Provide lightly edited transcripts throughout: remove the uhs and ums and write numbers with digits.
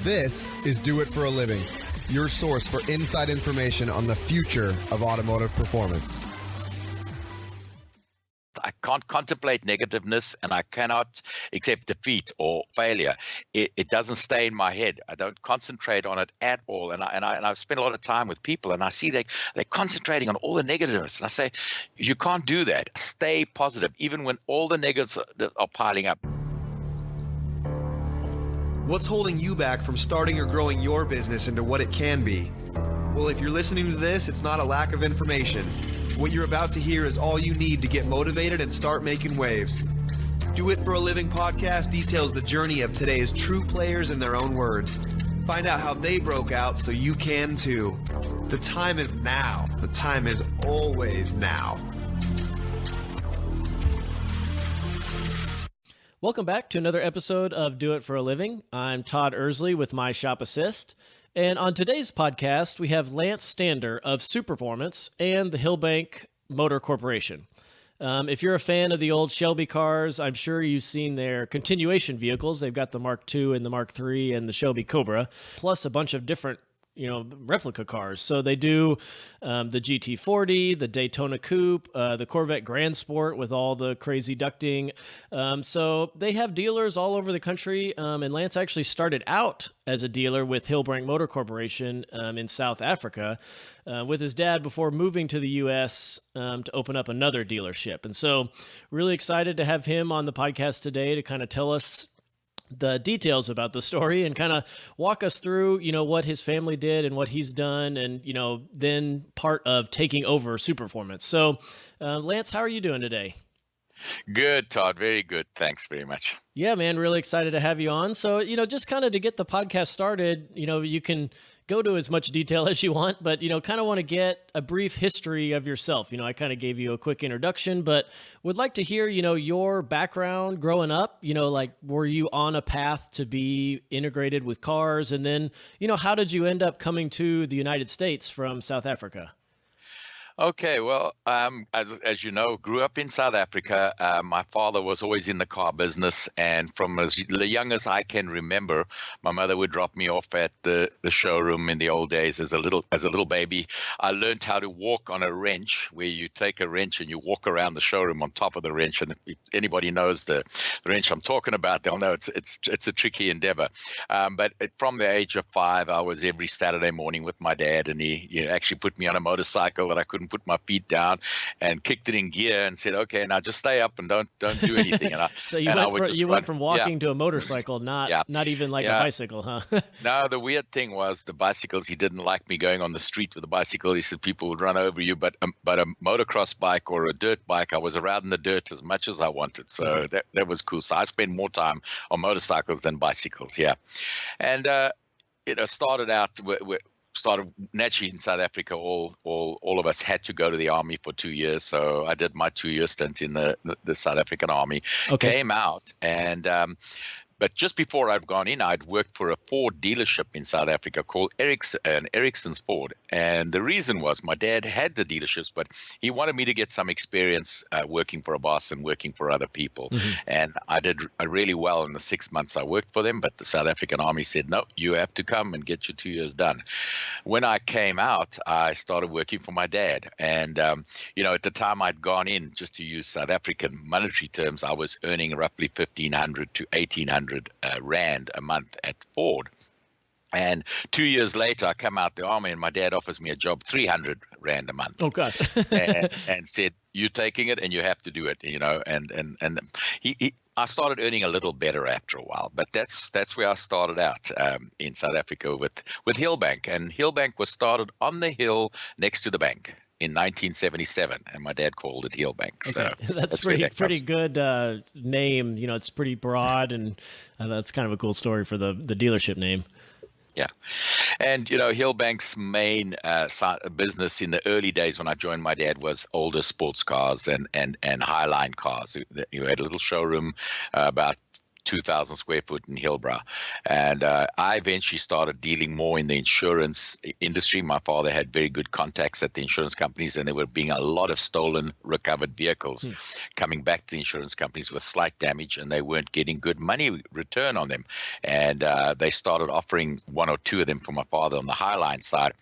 This is Do It for a Living, your source for inside information on the future of automotive performance. I can't contemplate negativeness, and I cannot accept defeat or failure. It doesn't stay in my head. I don't concentrate on it at all. And I've spent a lot of time with people, and I see they're concentrating on all the negatives. And I say, you can't do that. Stay positive, even when all the negatives are piling up. What's holding you back from starting or growing your business into what it can be? Well, if you're listening to this, it's not a lack of information. What you're about to hear is all you need to get motivated and start making waves. Do It for a Living podcast details the journey of today's true players in their own words. Find out how they broke out so you can too. The time is now. The time is always now. Welcome back to another episode of Do It for a Living. I'm Todd Ersley with My Shop Assist. And on today's podcast, we have Lance Stander of Superformance and the Hillbank Motor Corporation. If you're a fan of the old Shelby cars, I'm sure you've seen their continuation vehicles. They've got the Mark II and the Mark III and the Shelby Cobra, plus a bunch of different replica cars. So they do the GT40, the Daytona Coupe, the Corvette Grand Sport with all the crazy ducting. So they have dealers all over the country. And Lance actually started out as a dealer with Hillbank Motor Corporation in South Africa with his dad before moving to the U.S. To open up another dealership. And so really excited to have him on the podcast today to kind of tell us the details about the story and kind of walk us through, what his family did and what he's done and, then part of taking over Superformance. So, Lance, how are you doing today? Good, Todd. Very good. Thanks very much. Yeah, man, really excited to have you on. So, just kind of to get the podcast started, you can go to as much detail as you want, but, kind of want to get a brief history of yourself. I kind of gave you a quick introduction, but would like to hear, your background growing up, like, were you on a path to be integrated with cars? And then, how did you end up coming to the United States from South Africa? Okay, well, as you know, grew up in South Africa. My father was always in the car business, and from as young as I can remember, my mother would drop me off at the showroom in the old days as a little baby. I learned how to walk on a wrench, where you take a wrench and you walk around the showroom on top of the wrench. And if anybody knows the wrench I'm talking about, they'll know it's a tricky endeavor. But from the age of 5, I was every Saturday morning with my dad, and he actually put me on a motorcycle that I couldn't put my feet down and kicked it in gear and said, okay, now just stay up and don't do anything. And so you went from walking to a motorcycle, not even like a bicycle, huh? No, the weird thing was the bicycles, he didn't like me going on the street with a bicycle. He said people would run over you, but a motocross bike or a dirt bike, I was around in the dirt as much as I wanted. So that was cool. So I spent more time on motorcycles than bicycles, yeah. And started naturally in South Africa. All of us had to go to the army for 2 years. So I did my 2-year stint in the South African army. Okay. Came out and but just before I'd gone in, I'd worked for a Ford dealership in South Africa called Ericsson's Ford. And the reason was my dad had the dealerships, but he wanted me to get some experience working for a boss and working for other people. Mm-hmm. And I did really well in the 6 months I worked for them, but the South African Army said, no, you have to come and get your 2 years done. When I came out, I started working for my dad. And, at the time I'd gone in, just to use South African monetary terms, I was earning roughly 1,500 to 1,800 Rand a month at Ford. And 2 years later, I come out the army and my dad offers me a job, 300 Rand a month. Oh, gosh. and said, you're taking it and you have to do it, and I started earning a little better after a while, but that's where I started out in South Africa with Hillbank. And Hillbank was started on the hill next to the bank in 1977, and my dad called it Hillbank. So okay. That's pretty good name. It's pretty broad, and that's kind of a cool story for the dealership name. Yeah. And, Hillbank's main business in the early days when I joined my dad was older sports cars and Highline cars. You had a little showroom about 2,000 square foot in Hillbrow. And I eventually started dealing more in the insurance industry. My father had very good contacts at the insurance companies, and there were being a lot of stolen, recovered vehicles coming back to the insurance companies with slight damage, and they weren't getting good money return on them. And they started offering one or two of them for my father on the Highline side,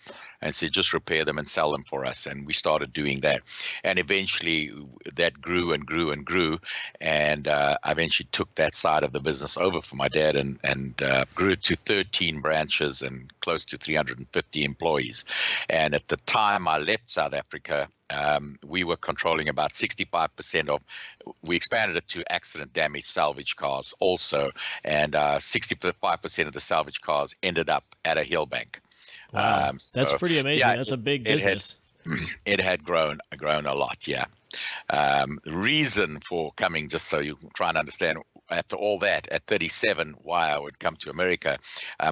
and said, just repair them and sell them for us. And we started doing that. And eventually that grew and grew and grew. And I eventually took that side of the business over for my dad, and grew to 13 branches and close to 350 employees. And at the time I left South Africa, we were controlling about 65% of, we expanded it to accident damage salvage cars also. And 65% of the salvage cars ended up at a hill bank. Wow, that's pretty amazing. Yeah, that's a big business. It had grown a lot, yeah. The reason for coming, just so you try and understand, after all that, at 37, why I would come to America.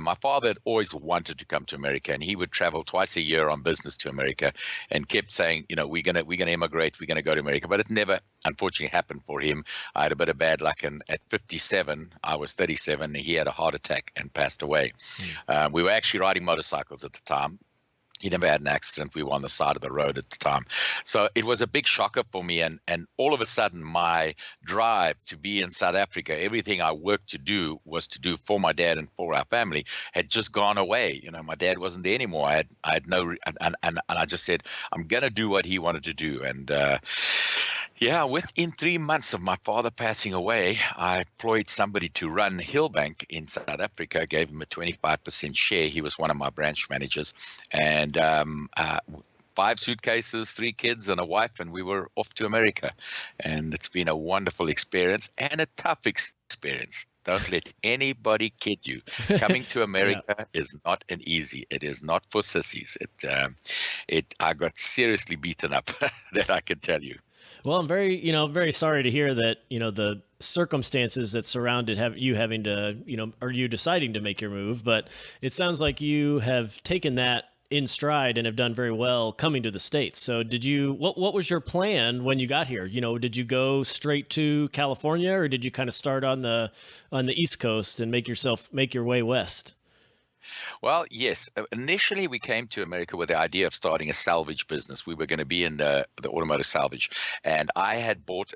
My father had always wanted to come to America, and he would travel twice a year on business to America, and kept saying, we're gonna immigrate, we're gonna go to America. But it never, unfortunately, happened for him. I had a bit of bad luck, and at 57, I was 37, and he had a heart attack and passed away. We were actually riding motorcycles at the time. He never had an accident. We were on the side of the road at the time. So it was a big shocker for me. And all of a sudden, my drive to be in South Africa, everything I worked to do was to do for my dad and for our family, had just gone away. My dad wasn't there anymore. I had no, and I just said, I'm going to do what he wanted to do. And yeah, within 3 months of my father passing away, I employed somebody to run Hillbank in South Africa, gave him a 25% share. He was one of my branch managers. And 5 suitcases, 3 kids, and a wife, and we were off to America. And it's been a wonderful experience and a tough experience. Don't let anybody kid you. Coming to America is not an easy. It is not for sissies. I got seriously beaten up, that I can tell you. Well, I'm very sorry to hear that, the circumstances that surrounded you having to, or you deciding to make your move. But it sounds like you have taken that in stride and have done very well coming to the States. So what was your plan when you got here? Did you go straight to California, or did you kind of start on the East Coast and make your way west? Well, yes. Initially, we came to America with the idea of starting a salvage business. We were going to be in the automotive salvage. And I had bought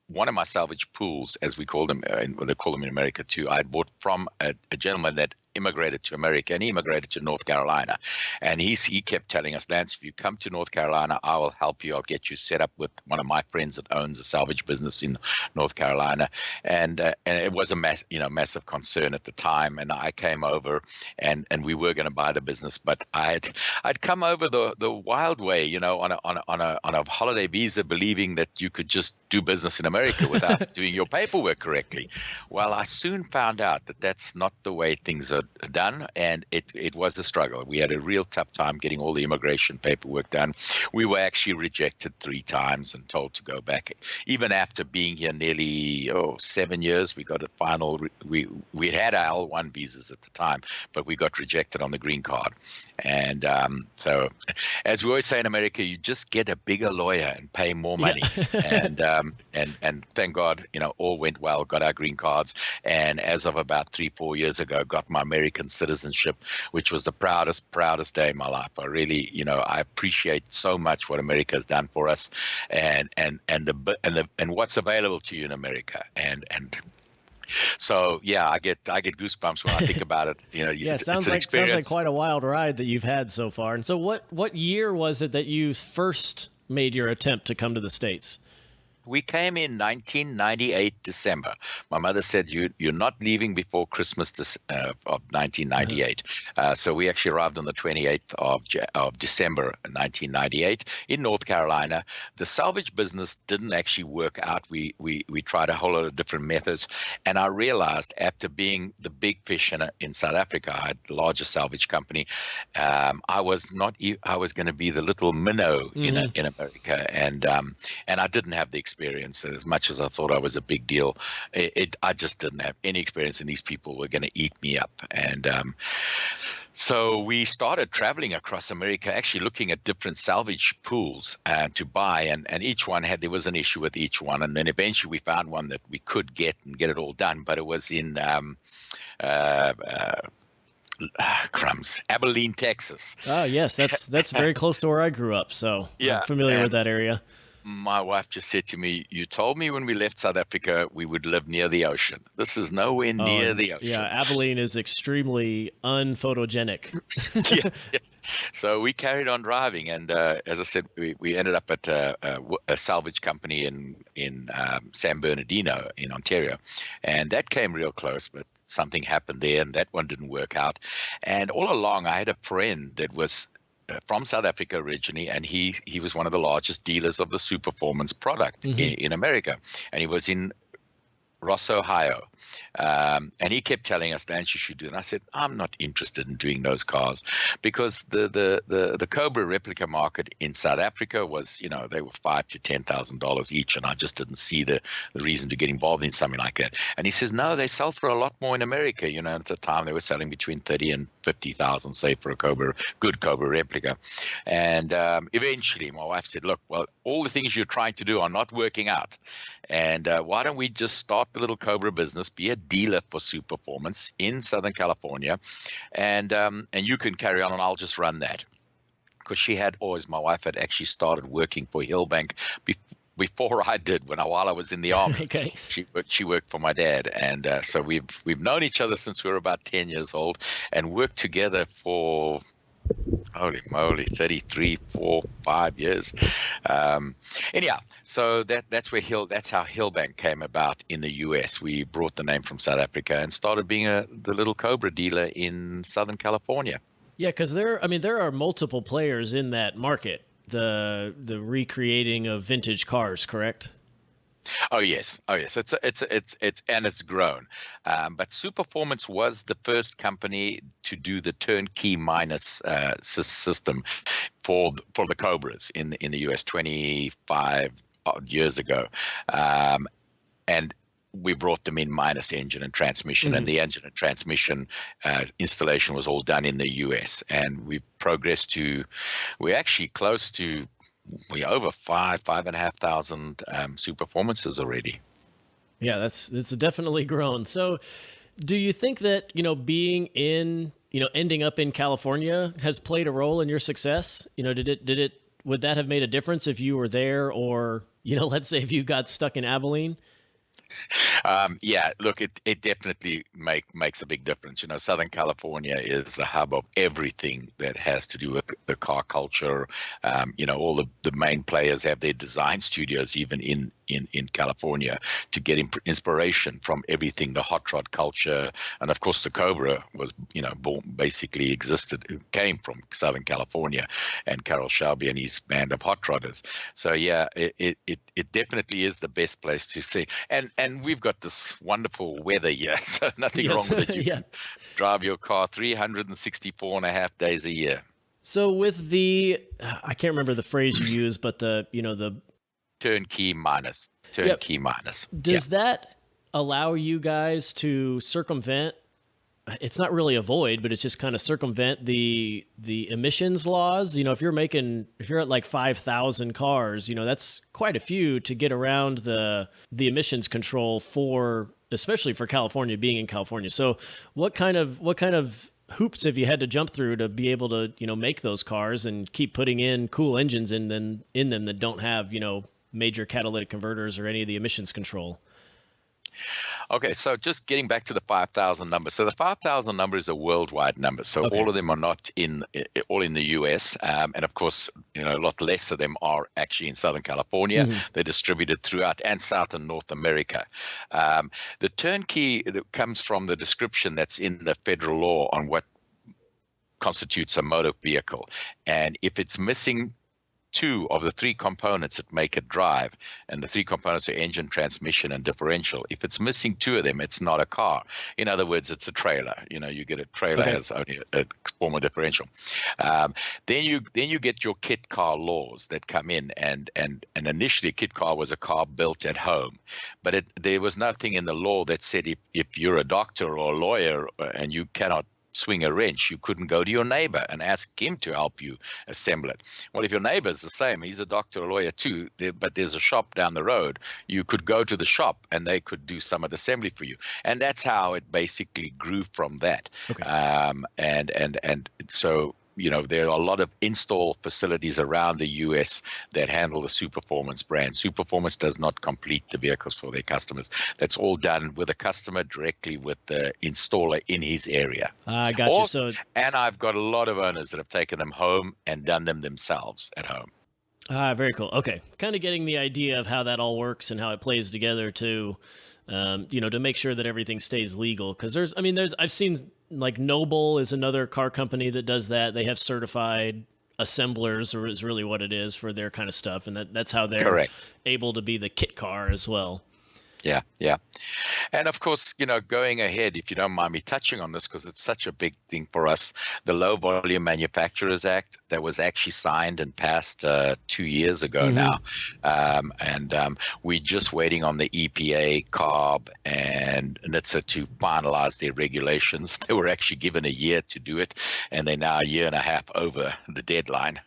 one of my salvage pools, as we call them, they call them in America too. I had bought from a gentleman that immigrated to America, and he immigrated to North Carolina. And he kept telling us, Lance, if you come to North Carolina, I will help you. I'll get you set up with one of my friends that owns a salvage business in North Carolina. And it was a massive concern at the time. And I came over, and we were going to buy the business, but I'd come over the wild way, on a holiday visa, believing that you could just do business in America without doing your paperwork correctly. Well, I soon found out that that's not the way things are done, and it was a struggle. We had a real tough time getting all the immigration paperwork done. We were actually rejected 3 times and told to go back. Even after being here nearly 7 years, we got a final. We had our L1 visas at the time, but we got rejected on the green card. And so, as we always say in America, you just get a bigger lawyer and pay more money. Yeah. And thank God, all went well. Got our green cards, and as of about 3-4 years ago, got my American citizenship, which was the proudest day in my life. I really, I appreciate so much what America has done for us, and what's available to you in America, and so yeah, I get goosebumps when I think about it. Yeah, sounds like quite a wild ride that you've had so far. And so, what year was it that you first made your attempt to come to the States? We came in 1998 December. My mother said, you're not leaving before Christmas of 1998. So we actually arrived on the 28th of December 1998 in North Carolina. The salvage business didn't actually work out. We tried a whole lot of different methods. And I realized, after being the big fish in South Africa, I had the largest salvage company. I was going to be the little minnow in America. And I didn't have the experience experience. As much as I thought I was a big deal, I just didn't have any experience, and these people were going to eat me up. And so we started traveling across America, actually looking at different salvage pools to buy, and each one there was an issue with each one. And then eventually we found one that we could get it all done, but it was in Abilene, Texas. Oh, yes, that's very close to where I grew up, so yeah, I'm familiar with that area. My wife just said to me, "You told me when we left South Africa we would live near the ocean. This is nowhere near the ocean." Yeah, Abilene is extremely unphotogenic. Yeah. So we carried on driving, and as I said, we ended up at a salvage company in San Bernadino in Ontario, and that came real close, but something happened there, and that one didn't work out. And all along, I had a friend that was from South Africa originally, and he was one of the largest dealers of the Superformance product in America, and he was in Ross, Ohio. And he kept telling us, "Lance, you should do it." And I said, "I'm not interested in doing those cars," because the Cobra replica market in South Africa was, they were $5,000 to $10,000 each, and I just didn't see the reason to get involved in something like that. And he says, "No, they sell for a lot more in America." At the time they were selling between 30 and 50,000, say, for a good Cobra replica. And eventually my wife said, "Look, well, all the things you're trying to do are not working out. And why don't we just start the little Cobra business, be a dealer for Superformance in Southern California, and you can carry on, and I'll just run that." Because my wife had actually started working for Hillbank before I did, while I was in the Army. Okay. She worked for my dad, and so we've known each other since we were about 10 years old, and worked together for, holy moly, 33, 4, 5 years. Anyhow, so that's how Hillbank came about in the US. We brought the name from South Africa and started being the little Cobra dealer in Southern California. Yeah, because there are multiple players in that market. The recreating of vintage cars, correct? Oh yes. It's grown. But Superformance was the first company to do the turnkey minus system for the Cobras in the US 25 odd years ago, and we brought them in minus engine and transmission, and the engine and transmission installation was all done in the US, and we progressed we're actually close to. We're over 5,500 Superformances already. Yeah, it's definitely grown. So do you think that, ending up in California has played a role in your success? Would that have made a difference if you were there, or, let's say if you got stuck in Abilene? Yeah, look, it definitely makes a big difference. Southern California is the hub of everything that has to do with the car culture. All the main players have their design studios even in California to get inspiration from everything, the hot rod culture. And of course the Cobra was, came from Southern California, and Carroll Shelby and his band of hot rodders. So yeah, it definitely is the best place to see. And we've got this wonderful weather here, so nothing wrong with it. You can drive your car 364 and a half days a year. So with I can't remember the phrase you used, but the turnkey minus. Does that allow you guys to circumvent? It's not really avoid, but it's just kind of circumvent the emissions laws. If you're at like 5,000 cars, that's quite a few to get around the emissions control especially for California, being in California. So what kind of hoops have you had to jump through to be able to, make those cars and keep putting in cool engines in them that don't have, major catalytic converters or any of the emissions control? Okay, so just getting back to the 5,000 number. So the 5,000 number is a worldwide number. So all of them are not all in the US. And of course, a lot less of them are actually in Southern California. They're distributed throughout and South and North America. The turnkey that comes from the description that's in the federal law on what constitutes a motor vehicle. And if it's missing two of the three components that make it drive, and the three components are engine, transmission, and differential. If it's missing two of them, it's not a car. In other words, it's a trailer. You get a trailer has only a form of differential. Then you get your kit car laws that come in, and initially kit car was a car built at home, but there was nothing in the law that said if you're a doctor or a lawyer and you cannot swing a wrench, you couldn't go to your neighbor and ask him to help you assemble it. Well, if your neighbor's the same, he's a doctor or lawyer too, but there's a shop down the road, you could go to the shop and they could do some of the assembly for you. And that's how it basically grew from that. Okay. And so, there are a lot of install facilities around the U.S. that handle the Superformance brand. Superformance does not complete the vehicles for their customers. That's all done with the customer directly with the installer in his area. I got you. And I've got a lot of owners that have taken them home and done them themselves at home. Very cool. Okay. Kind of getting the idea of how that all works and how it plays together to make sure that everything stays legal. Because I've seen like Noble is another car company that does that. They have certified assemblers, or is really what it is for their kind of stuff. And that's how they're able to be the kit car as well. Yeah. And of course, going ahead, if you don't mind me touching on this, because it's such a big thing for us, the Low Volume Manufacturers Act that was actually signed and passed 2 years ago now. And we're just waiting on the EPA, CARB, and NHTSA to finalize their regulations. They were actually given a year to do it, and they're now a year and a half over the deadline.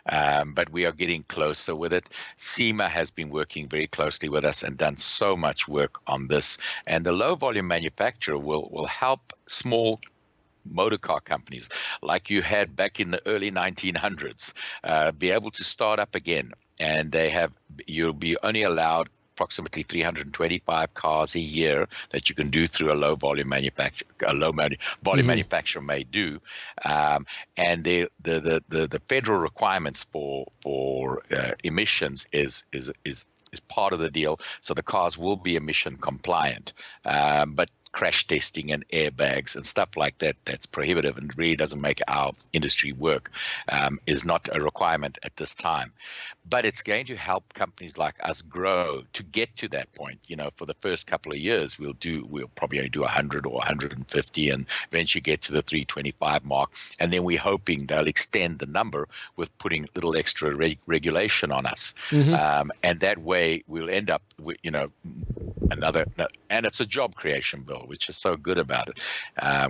But we are getting closer with it. SEMA has been working very closely with us and done so much work on this, and the low volume manufacturer will help small motor car companies like you had back in the early 1900s be able to start up again, and you'll be only allowed approximately 325 cars a year that you can do through a low volume manufacturer. Manufacturer may do, and the federal requirements for emissions is part of the deal. So the cars will be emission compliant, but crash testing and airbags and stuff like that, that's prohibitive and really doesn't make our industry work, is not a requirement at this time. But it's going to help companies like us grow to get to that point. For the first couple of years, we'll probably only do 100 or 150 and eventually get to the 325 mark. And then we're hoping they'll extend the number with putting a little extra regulation on us. And that way we'll end up with, and it's a job creation bill, which is so good about it.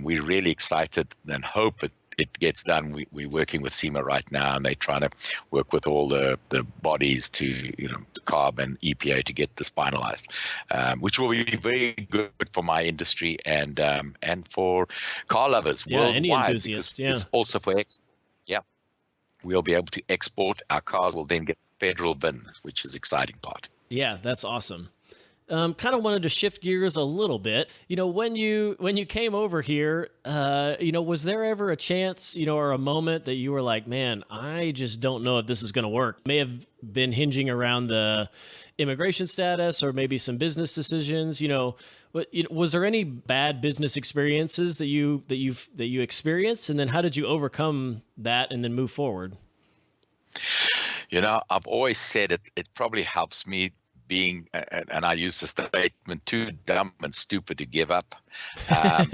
We're really excited and hope it gets done. We're working with SEMA right now, and they're trying to work with all the bodies to, the CARB and EPA to get this finalized, which will be very good for my industry and for car lovers worldwide. Any enthusiast, It's also for we'll be able to export. Our cars will then get federal VIN, which is exciting part. Yeah, that's awesome. Kind of wanted to shift gears a little bit. When you came over here, was there ever a chance, or a moment that you were like, man, I just don't know if this is going to work? May have been hinging around the immigration status or maybe some business decisions. Was there any bad business experiences that you experienced, and then how did you overcome that and then move forward? I've always said it probably helps me being, and I use the statement, too dumb and stupid to give up.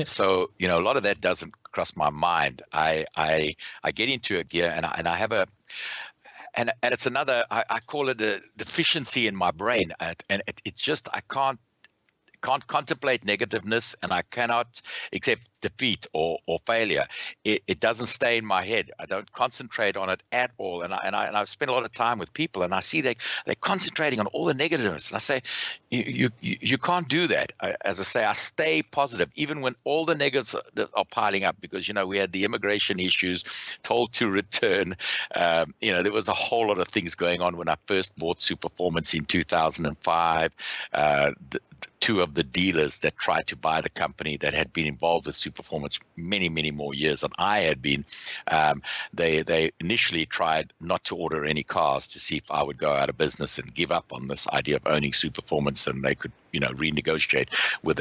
So, a lot of that doesn't cross my mind. I get into a gear and I have and it's another, I call it a deficiency in my brain. And it's just, I can't contemplate negativeness, and I cannot accept defeat or failure. It doesn't stay in my head. I don't concentrate on it at all. And I've spent a lot of time with people, and I see they're concentrating on all the negatives. And I say, you can't do that. As I say, I stay positive, even when all the negatives are piling up, because, we had the immigration issues, told to return. There was a whole lot of things going on when I first bought Superformance in 2005. Two of the dealers that tried to buy the company that had been involved with Superformance many, many more years than I had been, they initially tried not to order any cars to see if I would go out of business and give up on this idea of owning Superformance, and they could, renegotiate with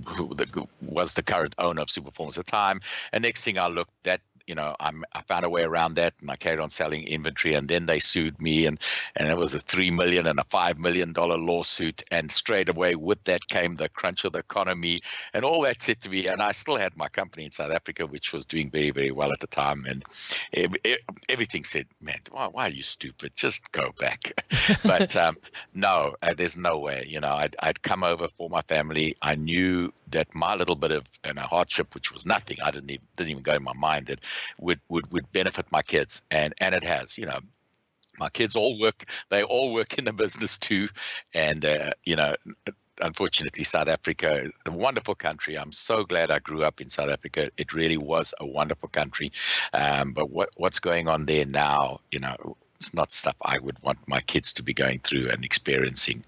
who was the current owner of Superformance at the time. And next thing I looked, that I found a way around that, and I carried on selling inventory, and then they sued me, and it was a $3 million and a $5 million lawsuit, and straight away with that came the crunch of the economy and all that said to me, and I still had my company in South Africa, which was doing very, very well at the time, and everything said, man, why are you stupid? Just go back. But no, there's no way. I'd come over for my family. I knew that my little bit of hardship, which was nothing, I didn't even go in my mind, that would benefit my kids, and it has. My kids all work. They all work in the business too, and unfortunately, South Africa is a wonderful country. I'm so glad I grew up in South Africa. It really was a wonderful country. But what's going on there now, it's not stuff I would want my kids to be going through and experiencing.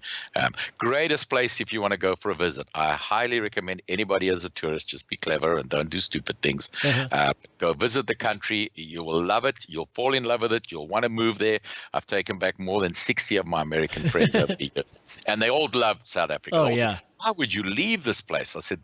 Greatest place if you want to go for a visit. I highly recommend anybody as a tourist, just be clever and don't do stupid things. Go visit the country. You will love it. You'll fall in love with it. You'll want to move there. I've taken back more than 60 of my American friends over the years, and they all love South Africa. Oh, yeah. Why would you leave this place? I said,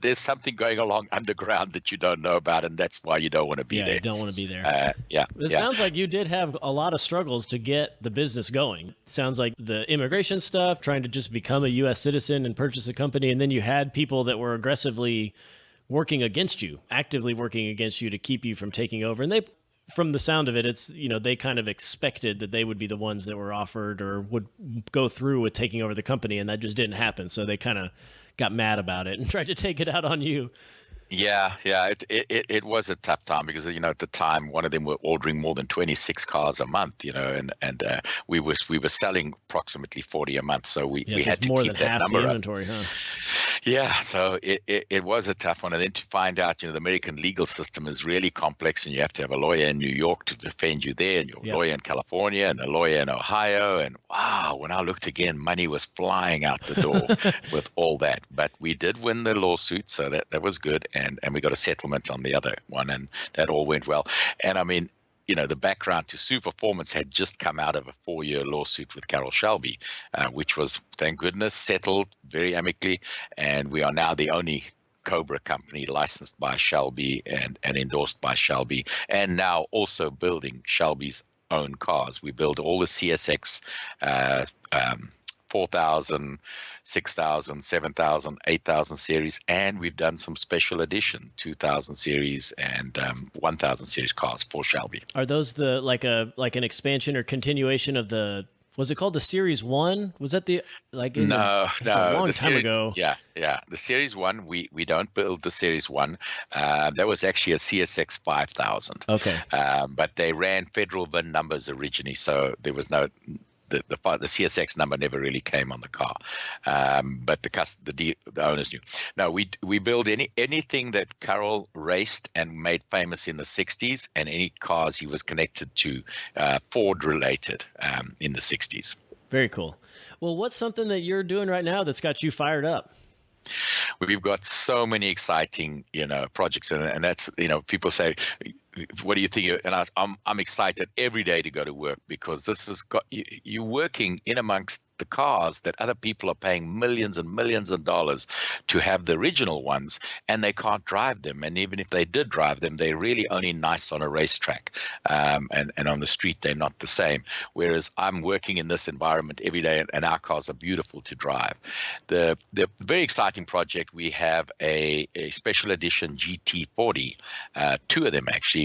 there's something going along underground that you don't know about, and that's why you don't want to be there. Yeah, you don't want to be there. It sounds like you did have a lot of struggles to get the business going. It sounds like the immigration stuff, trying to just become a U.S. citizen and purchase a company, and then you had people that were aggressively working against you, actively working against you to keep you from taking over. And they, from the sound of it, it's, they kind of expected that they would be the ones that were offered or would go through with taking over the company, and that just didn't happen. So they kind of got mad about it and tried to take it out on you. Yeah. It was a tough time because, at the time, one of them were ordering more than 26 cars a month, and we were selling approximately 40 a month. So we had to more keep than that half number the inventory, huh? Yeah, so it was a tough one. And then to find out, the American legal system is really complex, and you have to have a lawyer in New York to defend you there, and your lawyer in California, and a lawyer in Ohio. And wow, when I looked again, money was flying out the door with all that. But we did win the lawsuit, so that was good. And we got a settlement on the other one, and that all went well. And I mean, the background to Superformance had just come out of a 4-year lawsuit with Carroll Shelby, which was, thank goodness, settled very amicably. And we are now the only Cobra company licensed by Shelby and endorsed by Shelby, and now also building Shelby's own cars. We build all the CSX 4,000, 6,000, 7,000, 8,000 series, and we've done some special edition 2,000 series and 1,000 series cars for Shelby. Are those like an expansion or continuation of the? Was it called the Series 1? Was that the like? No, a long time series, ago. Yeah. The Series 1, we don't build the Series 1. That was actually a CSX 5000. Okay. But they ran federal VIN numbers originally, so there was no. The CSX number never really came on the car, but the owners knew. No, we build anything that Carroll raced and made famous in the 60s, and any cars he was connected to Ford related in the 60s. Very cool. Well, what's something that you're doing right now that's got you fired up? We've got so many exciting, projects, and that's, people say, what do you think? And I'm excited every day to go to work, because this has got you're working in amongst the cars that other people are paying millions and millions of dollars to have the original ones, and they can't drive them. And even if they did drive them, they're really only nice on a racetrack, and on the street they're not the same. Whereas I'm working in this environment every day, and our cars are beautiful to drive. The very exciting project, we have a special edition GT40, 2 of them actually.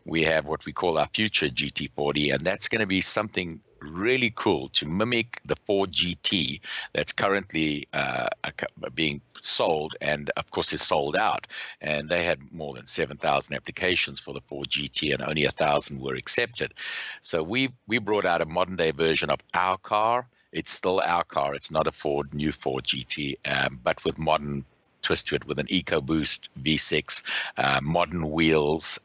We have what we call our future GT40, and that's going to be something really cool to mimic the Ford GT that's currently being sold, and of course is sold out. And they had more than 7,000 applications for the Ford GT, and only 1,000 were accepted. So we brought out a modern day version of our car. It's still our car. It's not a new Ford GT, but with modern twist to it, with an EcoBoost V6, modern wheels,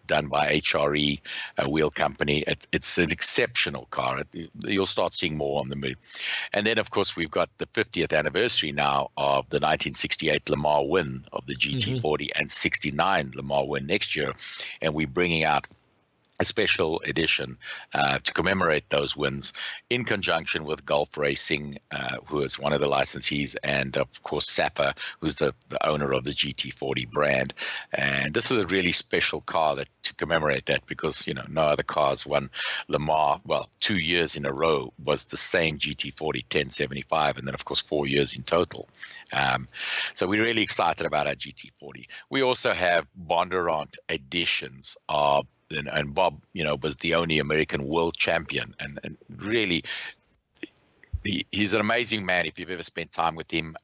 done by HRE wheel company. It's an exceptional car. You'll start seeing more on the move. And then, of course, we've got the 50th anniversary now of the 1968 Le Mans win of the GT40, and 69 Le Mans win next year. And we're bringing out a special edition to commemorate those wins in conjunction with Gulf Racing, who is one of the licensees, and of course Sapper, who's the owner of the GT40 brand. And this is a really special car to commemorate that, because no other cars won Le Mans, 2 years in a row, was the same GT40 1075, and then of course 4 years in total. So we're really excited about our GT40. We also have Bondurant editions of, and Bob, was the only American world champion, and really, he's an amazing man if you've ever spent time with him.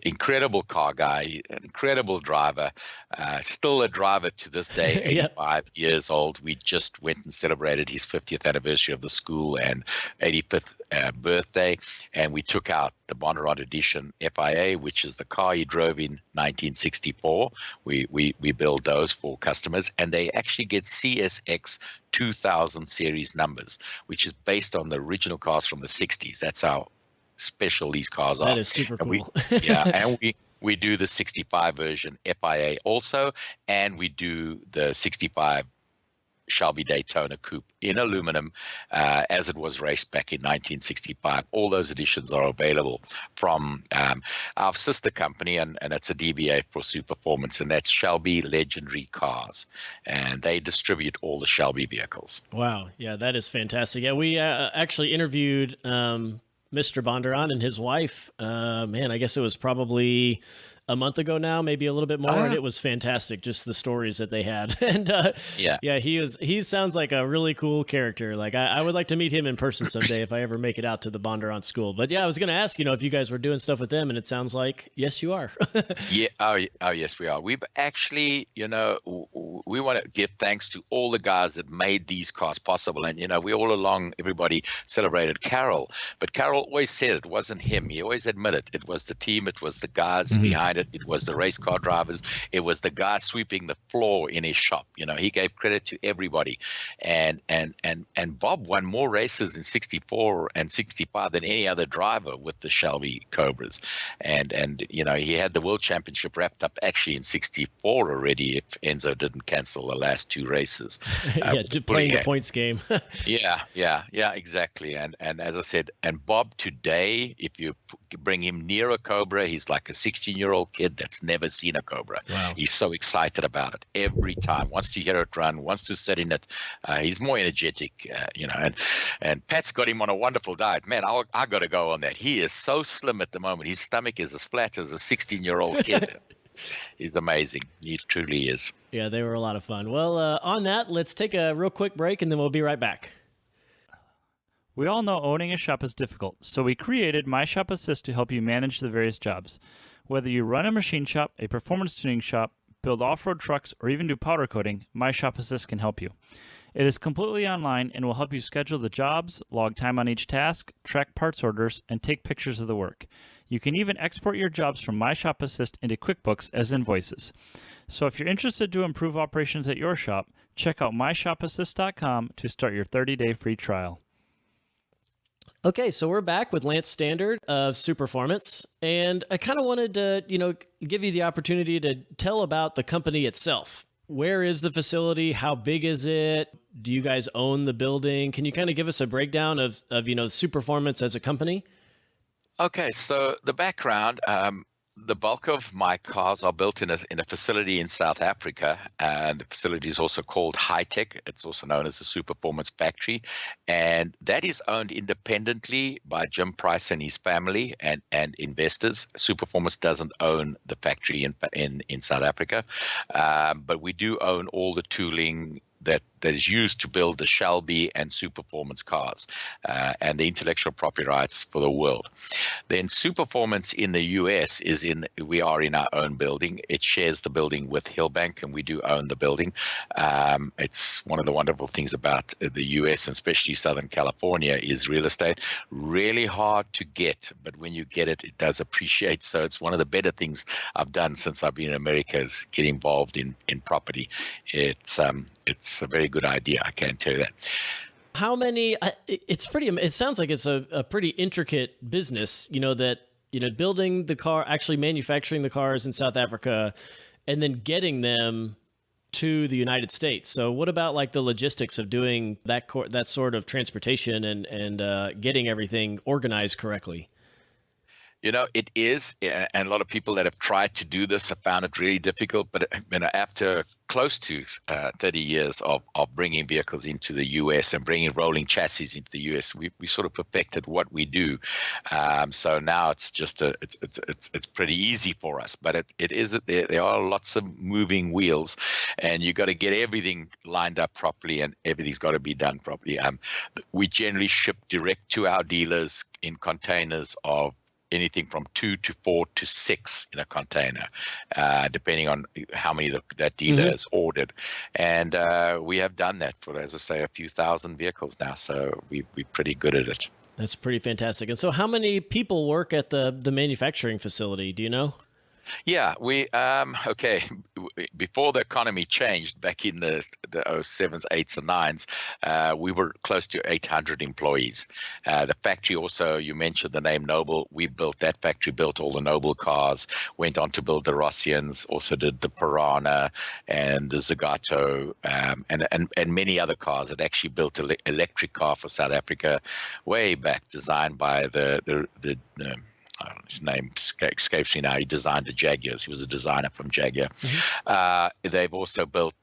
Incredible car guy, an incredible driver, still a driver to this day, 85 years old. We just went and celebrated his 50th anniversary of the school and 85th birthday, and we took out the Bondurant Edition FIA, which is the car he drove in 1964. We build those for customers, and they actually get CSX 2000 series numbers, which is based on the original cars from the 60s. That's how special these cars are. That is super cool. And we do the 65 version FIA also, and we do the 65 Shelby Daytona Coupe in aluminum, as it was raced back in 1965. All those editions are available from our sister company, and it's a DBA for Superformance, and that's Shelby Legendary Cars, and they distribute all the Shelby vehicles. Wow, yeah, that is fantastic. Yeah, we actually interviewed Mr. Bondurant and his wife. I guess it was probably a month ago now, maybe a little bit more, and it was fantastic, just the stories that they had. And he sounds like a really cool character. Like I would like to meet him in person someday if I ever make it out to the Bondurant school. But I was going to ask, if you guys were doing stuff with them, and it sounds like yes, you are. Yeah. Oh, yes, we are. We've actually, we want to give thanks to all the guys that made these cars possible. And we all along, everybody celebrated Carroll, but Carroll always said it wasn't him. He always admitted it was the team, it was the guys behind it. It was the race car drivers. It was the guy sweeping the floor in his shop. He gave credit to everybody. And Bob won more races in 64 and 65 than any other driver with the Shelby Cobras. And he had the world championship wrapped up actually in 64 already, if Enzo didn't cancel the last two races. Playing the points game. Yeah, exactly. And as I said, and Bob today, if you bring him near a Cobra, he's like a 16-year-old kid that's never seen a Cobra. Wow. He's so excited about it every time, wants to hear it run, wants to sit in it. He's more energetic, and Pat's got him on a wonderful diet. Man, I got to go on that. He is so slim at the moment. His stomach is as flat as a 16-year-old kid. He's amazing. He truly is. Yeah, they were a lot of fun. Well, on that, let's take a real quick break, and then we'll be right back. We all know owning a shop is difficult, so we created My Shop Assist to help you manage the various jobs. Whether you run a machine shop, a performance tuning shop, build off-road trucks, or even do powder coating, My Shop Assist can help you. It is completely online and will help you schedule the jobs, log time on each task, track parts orders, and take pictures of the work. You can even export your jobs from My Shop Assist into QuickBooks as invoices. So if you're interested to improve operations at your shop, check out myshopassist.com to start your 30-day free trial. Okay, so we're back with Lance Standard of Superformance, and I kind of wanted to, give you the opportunity to tell about the company itself. Where is the facility? How big is it? Do you guys own the building? Can you kind of give us a breakdown of Superformance as a company? Okay, so the background, the bulk of my cars are built in a facility in South Africa, and the facility is also called High Tech. It's also known as the Superformance Factory, and that is owned independently by Jim Price and his family and investors. Superformance doesn't own the factory in South Africa, but we do own all the tooling that is used to build the Shelby and Superformance cars, and the intellectual property rights for the world. Then Superformance in the US we are in our own building. It shares the building with Hillbank, and we do own the building. It's one of the wonderful things about the US, and especially Southern California, is real estate. Really hard to get, but when you get it, it does appreciate. So it's one of the better things I've done since I've been in America, is get involved in property. It's a very good idea, I can tell you that. How many? It sounds like it's a pretty intricate business. Building the car, actually manufacturing the cars in South Africa, and then getting them to the United States. So what about like the logistics of doing that sort of transportation and getting everything organized correctly? It is, and a lot of people that have tried to do this have found it really difficult. But after close to 30 years of bringing vehicles into the U.S. and bringing rolling chassis into the U.S., we sort of perfected what we do. So now it's just it's pretty easy for us. But there are lots of moving wheels, and you got to get everything lined up properly, and everything's got to be done properly. We generally ship direct to our dealers in containers of anything from 2 to 4 to 6 in a container, depending on how many that dealer has ordered. And we have done that for, as I say, a few thousand vehicles now. So we're pretty good at it. That's pretty fantastic. And so how many people work at the manufacturing facility? Do you know? Yeah, okay. Before the economy changed back in the 07s, 8s, and 9s, we were close to 800 employees. The factory also, you mentioned the name Noble. We built that factory, built all the Noble cars, went on to build the Rossians, also did the Piranha and the Zagato, and many other cars. It actually built an electric car for South Africa way back, designed by his name escapes me now. He designed the Jaguars. He was a designer from Jaguar. They've also built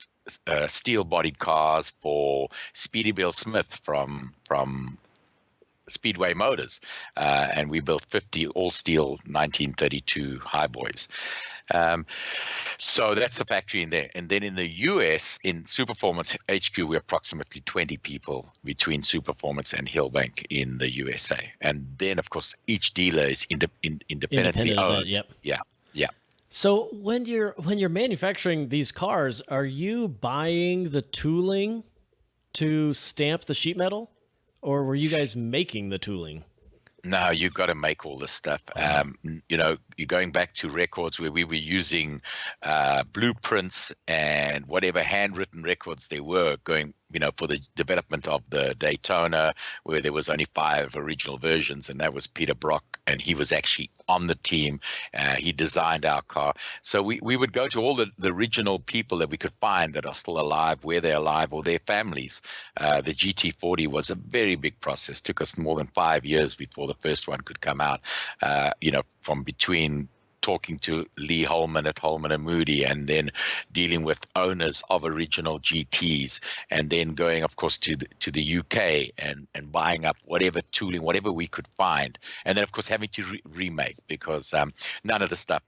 steel-bodied cars for Speedy Bill Smith from Speedway Motors, and we built 50 all-steel 1932 highboys. So that's the factory in there. And then in the US, in Superformance HQ, we're approximately 20 people between Superformance and Hillbank in the USA. And then, of course, each dealer is independently owned. Yeah. So when you're manufacturing these cars, are you buying the tooling to stamp the sheet metal, or were you guys making the tooling? No, you've got to make all this stuff. You're going back to records where we were using blueprints and whatever handwritten records they were going, for the development of the Daytona, where there was only 5 original versions, and that was Peter Brock, and he was actually on the team. He designed our car. So we would go to all the original people that we could find that are still alive, where they're alive, or their families. The GT40 was a very big process. Took us more than 5 years before the first one could come out, from between talking to Lee Holman at Holman and Moody, and then dealing with owners of original GTs, and then going, of course, to the UK and buying up whatever tooling, whatever we could find, and then, of course, having to remake, because none of the stuff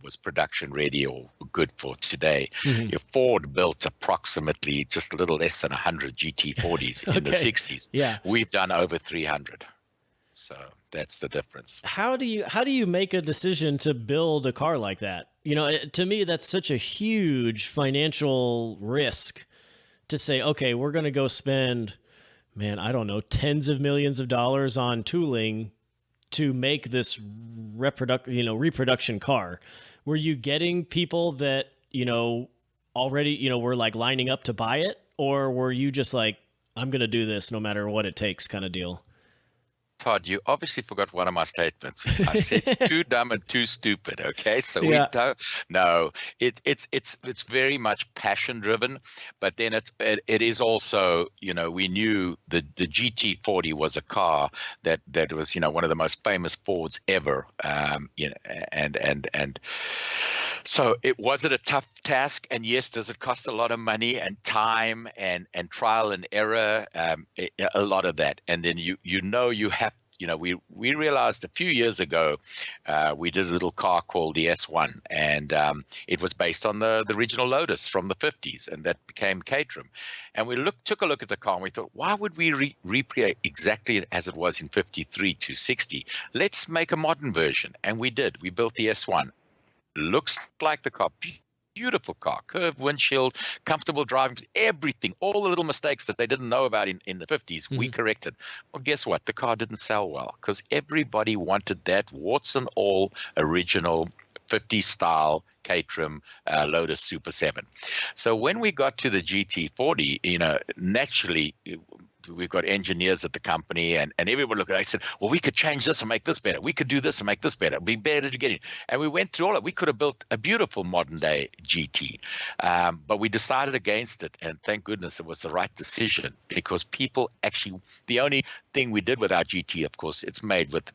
was production ready or good for today. Your Ford built approximately just a little less than 100 GT40s in the 60s. Yeah, we've done over 300. So that's the difference. How do you make a decision to build a car like that? To me, that's such a huge financial risk to say, okay, we're going to go spend, I don't know, tens of millions of dollars on tooling to make this reproduction car. Were you getting people that, already, were like lining up to buy it? Or were you just like, I'm going to do this no matter what it takes kind of deal? Todd, you obviously forgot one of my statements. I said too dumb and too stupid. Okay, so we don't. No, it's very much passion driven, but then it is also, we knew the GT40 was a car that was one of the most famous Fords ever. And so was it a tough task? And yes, does it cost a lot of money and time and trial and error? A lot of that, and then you have. We realized a few years ago, we did a little car called the S1, and it was based on the original Lotus from the 50s, and that became Caterham. And we took a look at the car, and we thought, why would we recreate exactly as it was in 53 to 60? Let's make a modern version, and we did. We built the S1. Looks like the car. Beautiful car, curved windshield, comfortable driving, everything, all the little mistakes that they didn't know about in the 50s, we corrected. Well, guess what? The car didn't sell well because everybody wanted that warts and all original 50s style Caterham Lotus Super 7. So when we got to the GT40, naturally, we've got engineers at the company, and everyone looked at it. I said, well, we could change this and make this better. We could do this and make this better. It'd be better to get in. And we went through all of it. We could have built a beautiful modern day GT, but we decided against it. And thank goodness it was the right decision, because people actually, the only thing we did with our GT, of course, it's made with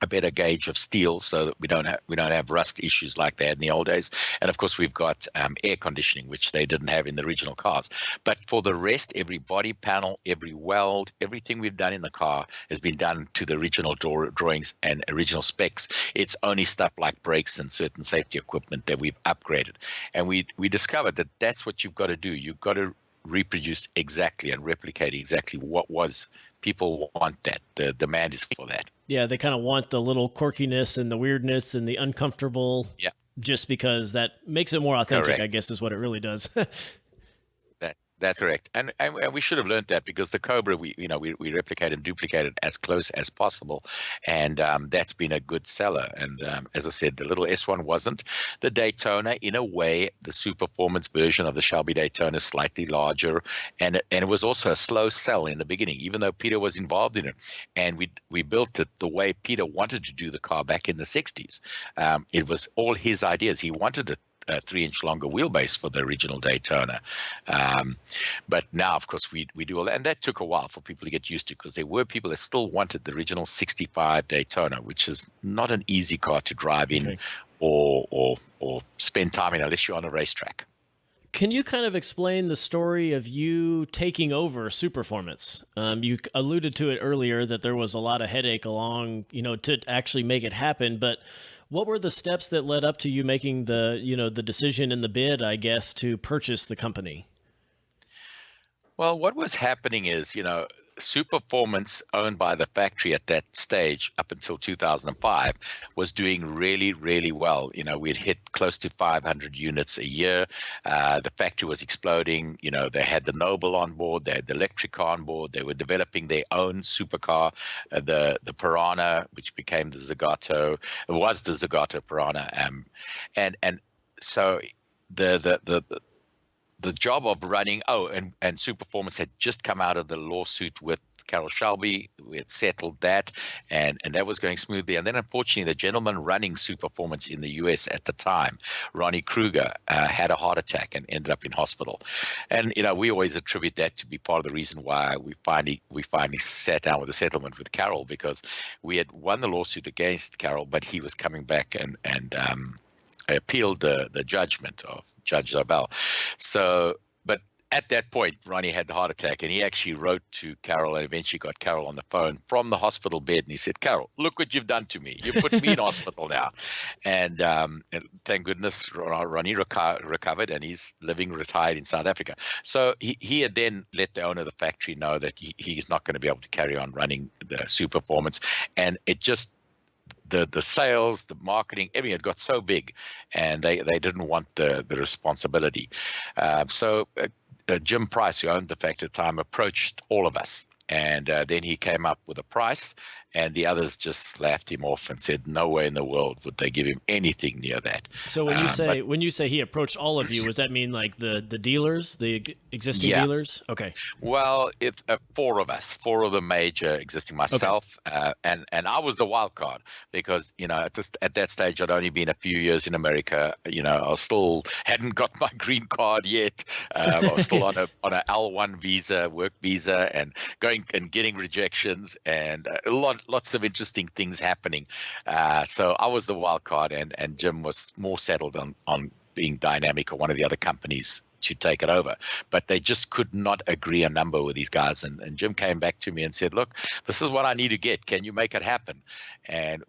a better gauge of steel, so that we don't have rust issues like they had in the old days. And of course, we've got air conditioning, which they didn't have in the original cars. But for the rest, every body panel, every weld, everything we've done in the car has been done to the original drawings and original specs. It's only stuff like brakes and certain safety equipment that we've upgraded. And we discovered that that's what you've got to do. You've got to reproduce exactly and replicate exactly what was. People want that. The demand is for that. Yeah, they kind of want the little quirkiness and the weirdness and the uncomfortable. Yeah. Just because that makes it more authentic, Correct. I guess, is what it really does. That's correct, and we should have learned that, because the Cobra we replicate and duplicate it as close as possible, and that's been a good seller. And as I said, the little S1 wasn't. The Daytona, in a way, the Superformance version of the Shelby Daytona is slightly larger, and it was also a slow sell in the beginning, even though Peter was involved in it, and we built it the way Peter wanted to do the car back in the 60s. It was all his ideas. He wanted it. A 3-inch longer wheelbase for the original Daytona. But now, of course, we do all that. And that took a while for people to get used to, because there were people that still wanted the original 65 Daytona, which is not an easy car to drive in or spend time in unless you're on a racetrack. Can you kind of explain the story of you taking over Superformance? You alluded to it earlier that there was a lot of headache along, to actually make it happen, but what were the steps that led up to you making the decision and the bid, I guess, to purchase the company? Well, what was happening is, Superformance, owned by the factory at that stage up until 2005, was doing really, really well. We'd hit close to 500 units a year. The factory was exploding. They had the Noble on board. They had the electric car on board. They were developing their own supercar, the Piranha, which became the Zagato. It was the Zagato Piranha. And so the job of running, and Superformance had just come out of the lawsuit with Carroll Shelby. We had settled that, and that was going smoothly. And then, unfortunately, the gentleman running Superformance in the U.S. at the time, Ronnie Kruger, had a heart attack and ended up in hospital. And we always attribute that to be part of the reason why we finally sat down with a settlement with Carroll, because we had won the lawsuit against Carroll, but he was coming back and appealed the judgment of Judge Zabel. So, but at that point, Ronnie had the heart attack, and he actually wrote to Carroll and eventually got Carroll on the phone from the hospital bed. And he said, Carroll, look what you've done to me. You put me in hospital now. And thank goodness Ronnie recovered, and he's living retired in South Africa. So he had then let the owner of the factory know that he's not going to be able to carry on running the Superformance. And it just, the sales, the marketing, everything had got so big, and they didn't want the responsibility. So Jim Price, who owned the factory at the time, approached all of us. And then he came up with a price, and the others just laughed him off and said, no way in the world would they give him anything near that. So when you say he approached all of you, does that mean like the dealers, the existing dealers? Okay. Well, it's 4 of us, 4 of the major existing, myself, and I was the wild card, because at that stage I'd only been a few years in America. I still hadn't got my green card yet. I was still on a L1 visa, work visa, and going and getting rejections, and lots of interesting things happening. So I was the wild card, and Jim was more settled on being dynamic, or one of the other companies to take it over. But they just could not agree a number with these guys. And Jim came back to me and said, look, this is what I need to get. Can you make it happen? And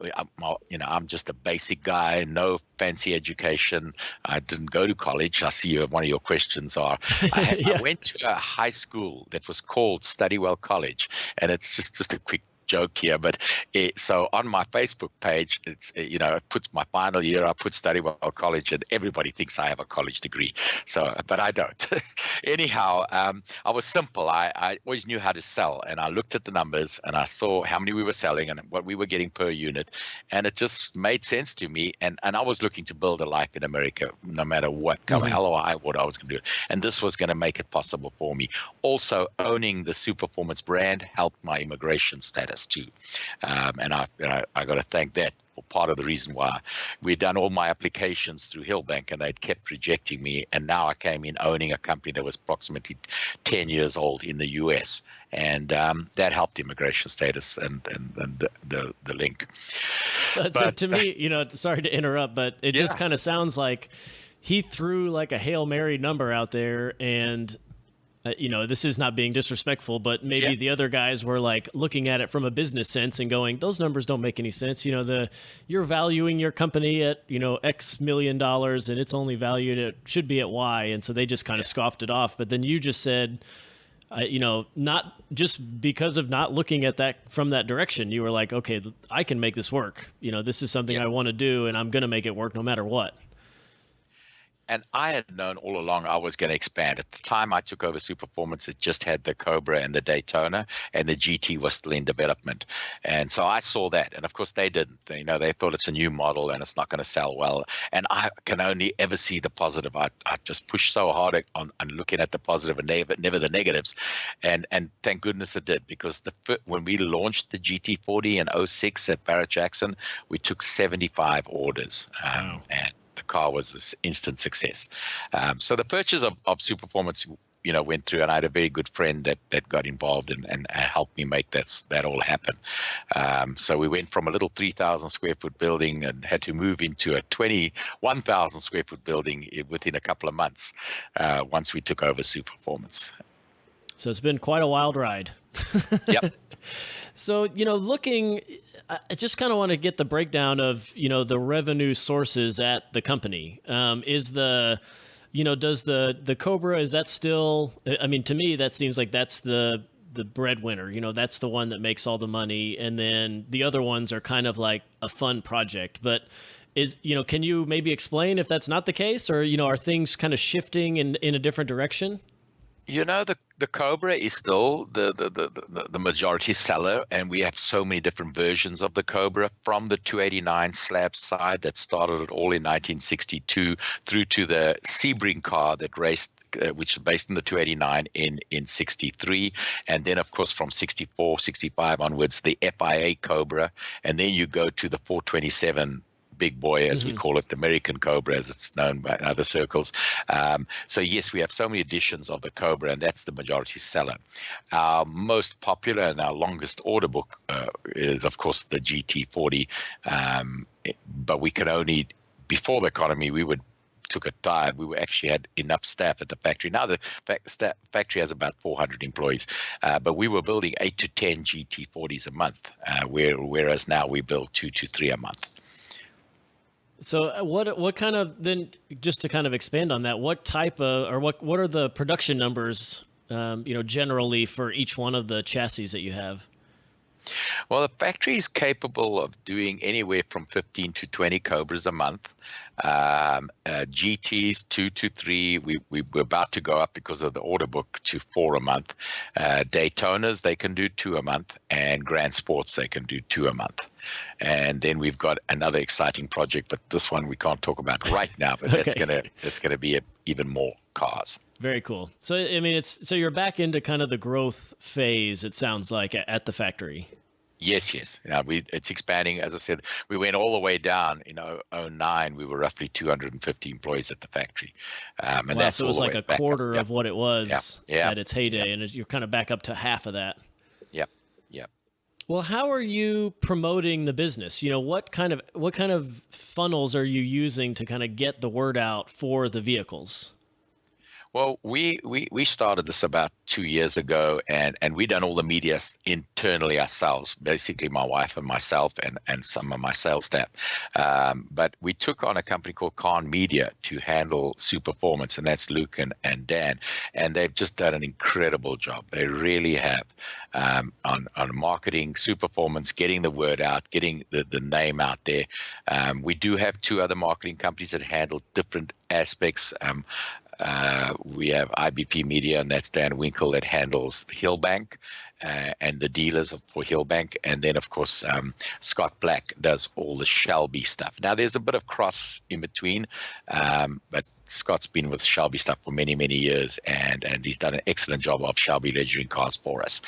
I'm just a basic guy, no fancy education. I didn't go to college. I see one of your questions are. I went to a high school that was called Studywell College. And it's just a quick joke here, but so on my Facebook page, it's it puts my final year. I put study while college, and everybody thinks I have a college degree. So, but I don't. Anyhow, I was simple. I always knew how to sell, and I looked at the numbers and I saw how many we were selling and what we were getting per unit, and it just made sense to me. And I was looking to build a life in America, no matter what, come hell or high water, I was going to do it. And this was going to make it possible for me. Also, owning the Superformance brand helped my immigration status too, and I got to thank that for part of the reason why we'd done all my applications through Hillbank, and they'd kept rejecting me. And now I came in owning a company that was approximately 10 years old in the U.S., and that helped immigration status and the link. So to me, sorry to interrupt, but it just kind of sounds like he threw like a Hail Mary number out there, and this is not being disrespectful, but maybe the other guys were like looking at it from a business sense and going, those numbers don't make any sense. You're valuing your company at, X million dollars, and it's only valued at, should be at Y. And so they just kind of scoffed it off. But then you just said, not just because of not looking at that from that direction, you were like, okay, I can make this work. This is something I want to do, and I'm going to make it work no matter what. And I had known all along I was going to expand. At the time I took over Superformance, it just had the Cobra and the Daytona, and the GT was still in development. And so I saw that. And of course they didn't. They thought it's a new model and it's not going to sell well. And I can only ever see the positive. I just pushed so hard on looking at the positive and never the negatives. And thank goodness it did, because when we launched the GT40 in 06 at Barrett Jackson, we took 75 orders. Wow. And the car was an instant success. So the purchase of Superformance, went through, and I had a very good friend that got involved and helped me make that all happen. So we went from a little 3,000 square foot building and had to move into a 21,000 square foot building within a couple of months once we took over Superformance. So it's been quite a wild ride. Yep. So, I just kind of want to get the breakdown of, the revenue sources at the company. Is does the Cobra, is that still, to me, that seems like that's the breadwinner, that's the one that makes all the money. And then the other ones are kind of like a fun project. But can you maybe explain if that's not the case, or, are things kind of shifting in a different direction? The Cobra is still the majority seller, and we have so many different versions of the Cobra, from the 289 slab side that started it all in 1962 through to the Sebring car that raced, which is based on the 289 in 63. And then, of course, from 64, 65 onwards, the FIA Cobra. And then you go to the 427 big boy, as we call it, the American Cobra, as it's known by in other circles. So yes, we have so many editions of the Cobra, and that's the majority seller. Our most popular and our longest order book is, of course, the GT40. But we could only, before the economy, took a dive. We actually had enough staff at the factory. Now the factory has about 400 employees, but we were building 8 to 10 GT40s a month, whereas now we build 2 to 3 a month. So what kind of, then just to kind of expand on that, what type of, or what are the production numbers, generally for each one of the chassis that you have? Well, the factory is capable of doing anywhere from 15 to 20 Cobras a month. GTs 2 to 3. We're about to go up because of the order book to 4 a month. Daytonas, they can do 2 a month, and Grand Sports, they can do 2 a month. And then we've got another exciting project, but this one we can't talk about right now. But that's gonna be even more cars. Very cool. So so you're back into kind of the growth phase, it sounds like, at the factory. Yes. It's expanding. As I said, we went all the way down in 2009. We were roughly 250 employees at the factory. And that's so it was like a quarter of what it was at its heyday, and you're kind of back up to half of that. Yep. Well, how are you promoting the business? What kind of funnels are you using to kind of get the word out for the vehicles? Well, we started this about 2 years ago, and we done all the media internally ourselves, basically my wife and myself and some of my sales staff. But we took on a company called Khan Media to handle Superformance, and that's Luke and Dan, and they've just done an incredible job. They really have on marketing Superformance, getting the word out, getting the name out there. We do have two other marketing companies that handle different aspects. We have IBP Media, and that's Dan Winkle, that handles Hillbank and the dealers for Hillbank. And then, of course, Scott Black does all the Shelby stuff. Now, there's a bit of cross in between, but Scott's been with Shelby stuff for many, many years, and he's done an excellent job of Shelby ledgering cars for us.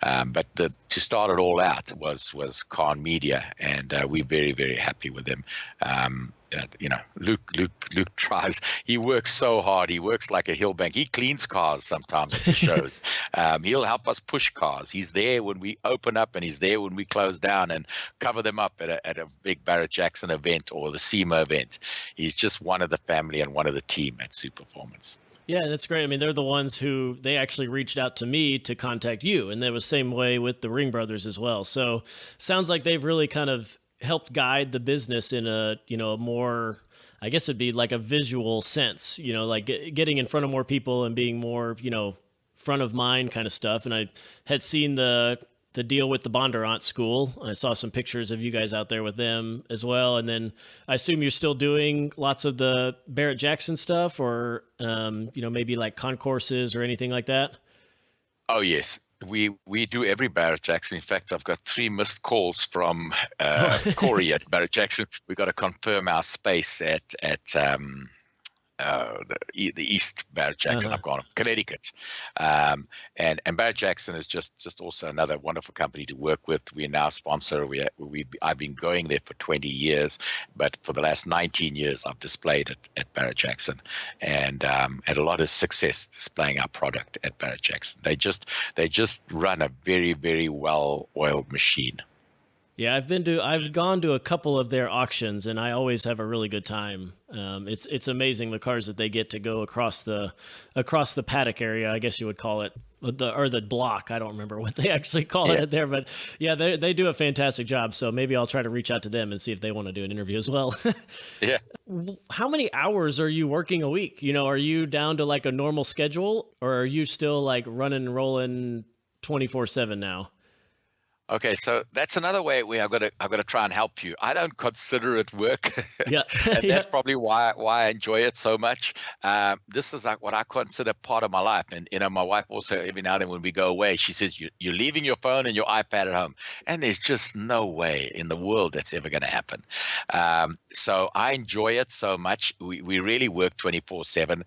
But to start it all out was Khan Media, and we're very, very happy with them. Luke tries. He works so hard. He works like a Hillbank. He cleans cars sometimes at the shows. He'll help us push cars. He's there when we open up, and he's there when we close down and cover them up at a big Barrett Jackson event or the SEMA event. He's just one of the family and one of the team at Superformance. Yeah, that's great. I mean, they're the ones who they actually reached out to me to contact you, and that was same way with the Ring Brothers as well. So sounds like they've really kind of helped guide the business in a more, I guess it'd be like a visual sense, like getting in front of more people and being more front of mind kind of stuff. And I had seen the deal with the Bondurant school. I saw some pictures of you guys out there with them as well. And then I assume you're still doing lots of the Barrett Jackson stuff, or maybe like concourses or anything like that. Oh yes. We do every Barrett Jackson. In fact, I've got 3 missed calls from Corey at Barrett Jackson. We've got to confirm our space at the East Barrett Jackson. I've gone Connecticut, and Barrett Jackson is just also another wonderful company to work with. We are now a sponsor. I've been going there for 20 years, but for the last 19 years I've displayed at Barrett Jackson, and had a lot of success displaying our product at Barrett Jackson. They just run a very, very well-oiled machine. Yeah, I've gone to a couple of their auctions, and I always have a really good time. It's amazing the cars that they get to go across the paddock area, I guess you would call it, or the block. I don't remember what they actually call it there, but yeah, they do a fantastic job. So maybe I'll try to reach out to them and see if they want to do an interview as well. Yeah. How many hours are you working a week? Are you down to like a normal schedule, or are you still like running and rolling 24/7 now? Okay, so that's another way I've got to try and help you. I don't consider it work. Yeah. And that's probably why I enjoy it so much. This is like what I consider part of my life. And my wife also, every now and then when we go away, she says, you're leaving your phone and your iPad at home. And there's just no way in the world that's ever going to happen. So I enjoy it so much. We really work 24/7.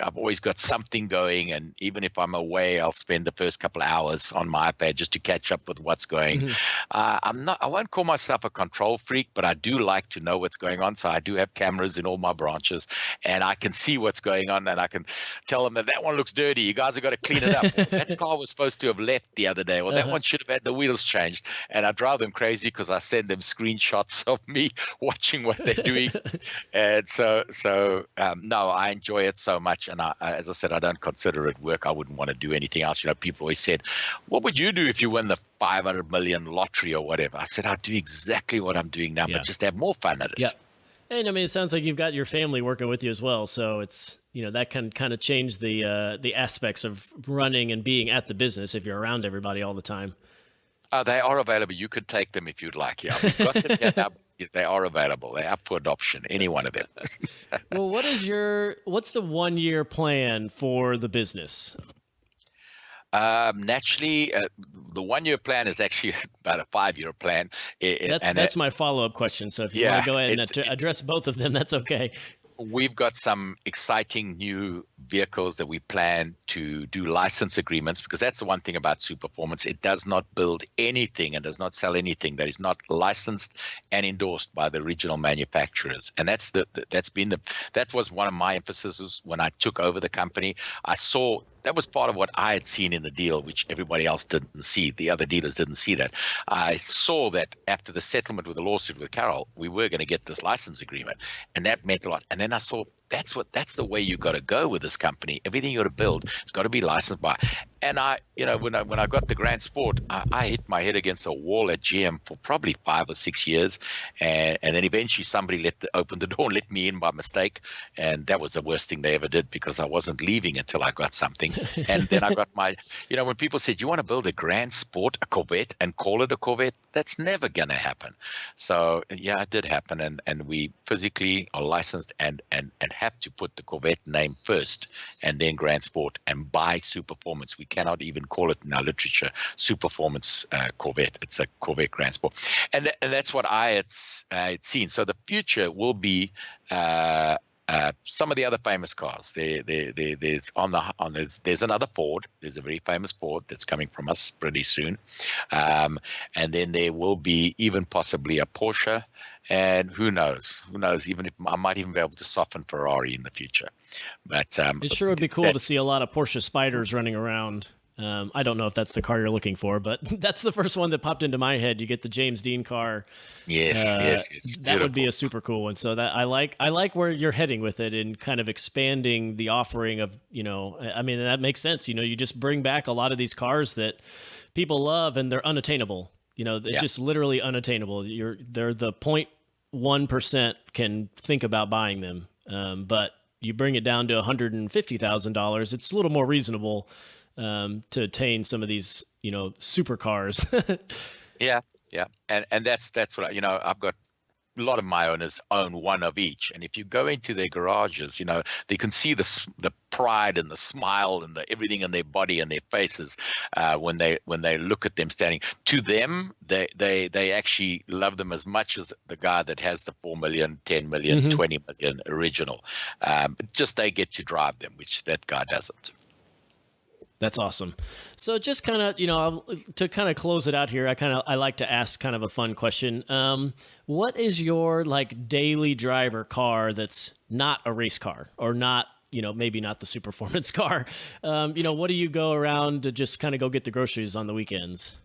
I've always got something going, and even if I'm away, I'll spend the first couple of hours on my iPad just to catch up with what's going. Mm-hmm. I won't call myself a control freak, but I do like to know what's going on. So I do have cameras in all my branches, and I can see what's going on, and I can tell them that one looks dirty. You guys have got to clean it up. That car was supposed to have left the other day, or that one should have had the wheels changed. And I drive them crazy because I send them screenshots of me watching what they're doing. And so no, I enjoy it so much. And as I said, I don't consider it work. I wouldn't want to do anything else. People always said, what would you do if you win the 500 million lottery or whatever? I said, I'd do exactly what I'm doing now, but just have more fun at it. Yeah. And I mean, it sounds like you've got your family working with you as well. So it's, that can kind of change the aspects of running and being at the business if you're around everybody all the time. They are available. You could take them if you'd like. Yeah, we've got them here now. They are available. They're up for adoption. Any one of them. Well, what's the 1-year plan for the business? Naturally, the 1-year plan is actually about a 5-year plan. That's my follow-up question. So if you want to go ahead and address both of them, that's okay. We've got some exciting new vehicles that we plan to do license agreements, because that's the one thing about Superformance. It does not build anything and does not sell anything that is not licensed and endorsed by the original manufacturers. And that was one of my emphases when I took over the company. I saw that was part of what I had seen in the deal, which everybody else didn't see. The other dealers didn't see that. I saw that after the settlement with the lawsuit with Carroll, we were going to get this license agreement, and that meant a lot. And then I saw that's the way you got to go with this company. Everything you got to build, it's got to be licensed by. And when I got the Grand Sport, I hit my head against a wall at GM for probably 5 or 6 years, and then eventually somebody opened the door and let me in by mistake, and that was the worst thing they ever did, because I wasn't leaving until I got something. And then I got my, when people said, you want to build a Grand Sport, a Corvette, and call it a Corvette, that's never going to happen. So yeah, it did happen, and we physically are licensed and have to put the Corvette name first, and then Grand Sport, and buy Superformance. We cannot even call it in our literature Superformance Corvette. It's a Corvette Grand Sport, and that's what I had seen. So the future will be some of the other famous cars. There's another Ford. There's a very famous Ford that's coming from us pretty soon, and then there will be even possibly a Porsche. And who knows? Even if I might even be able to soften Ferrari in the future. But it sure would be cool to see a lot of Porsche Spiders running around. I don't know if that's the car you're looking for, but that's the first one that popped into my head. You get the James Dean car. Yes. That would be a super cool one. So that I like where you're heading with it, and kind of expanding the offering of, I mean, that makes sense. You just bring back a lot of these cars that people love, and they're unattainable. It's just literally unattainable. They're the 0.1% can think about buying them. But you bring it down to $150,000, it's a little more reasonable to attain some of these, supercars. Yeah. And that's what I've got. A lot of my owners own one of each, and if you go into their garages, they can see the pride and the smile and the everything in their body and their faces when they look at them standing. To them, they actually love them as much as the guy that has the 4 million, 10 million, 20 million original. Just they get to drive them, which that guy doesn't. That's awesome. So just kind of, to kind of close it out here, I like to ask kind of a fun question. What is your daily driver car that's not a race car, or not, maybe not the Superformance car? What do you go around to just kind of go get the groceries on the weekends?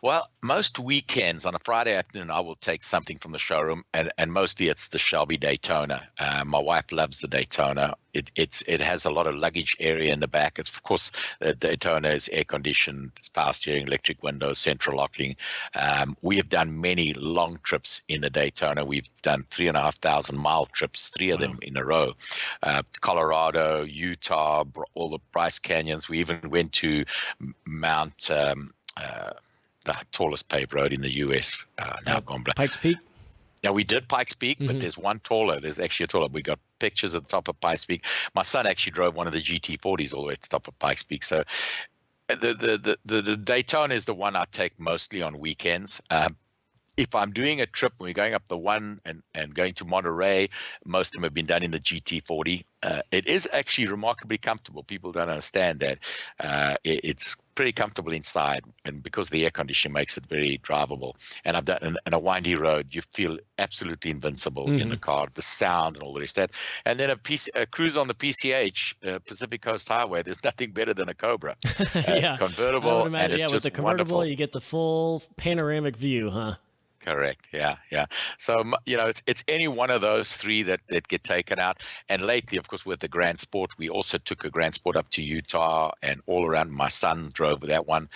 Well, most weekends on a Friday afternoon, I will take something from the showroom, and mostly it's the Shelby Daytona. My wife loves the Daytona. It has a lot of luggage area in the back. It's, of course, the Daytona is air conditioned, power steering, electric windows, central locking. We have done many long trips in the Daytona. We've done 3,500 mile trips, 3 of them in a row. Colorado, Utah, all the Bryce Canyons. We even went to Mount. The tallest paved road in the U.S. Now gone black. Pikes Peak? Yeah, we did Pikes Peak, but there's one taller. There's actually a taller. We got pictures at the top of Pikes Peak. My son actually drove one of the GT40s all the way to the top of Pikes Peak. So the Daytona is the one I take mostly on weekends. If I'm doing a trip, we're going up the one and going to Monterey, most of them have been done in the GT40. It is actually remarkably comfortable. People don't understand that. It's pretty comfortable inside, and because the air conditioning makes it very drivable. And I've done in a windy road, you feel absolutely invincible in the car, the sound and all the rest of that. And then a cruise on the PCH, Pacific Coast Highway, there's nothing better than a Cobra. It's convertible, and it's just with the convertible, wonderful. You get the full panoramic view, huh? Correct. Yeah. So, it's any one of those 3 that get taken out. And lately, of course, with the Grand Sport, we also took a Grand Sport up to Utah and all around. My son drove that one.